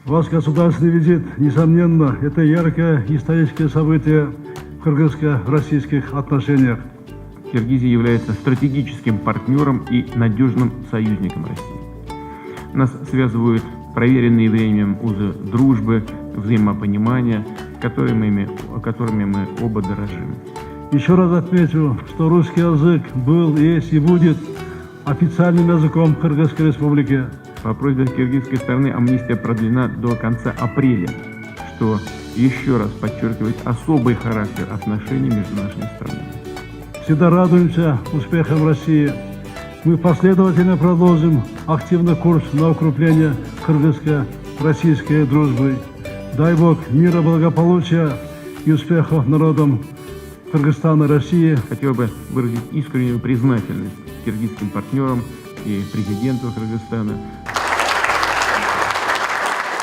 Ваш государственный визит, несомненно, это яркое историческое событие в кыргызско-российских отношениях. Киргизия является стратегическим партнером и надежным союзником России. Нас связывают проверенные временем узы дружбы, взаимопонимания, которыми мы оба дорожим. Еще раз отмечу, что русский язык был, есть и будет официальным языком Кыргызской Республики. По просьбе киргизской стороны амнистия продлена до конца апреля, что еще раз подчеркивает особый характер отношений между нашими странами. Всегда радуемся успехам России. Мы последовательно продолжим активный курс на укрепление кыргызско-российской дружбы. Дай Бог мира, благополучия и успехов народам Кыргызстана и России. Хотел бы выразить искреннюю признательность киргизским партнерам и президенту Кыргызстана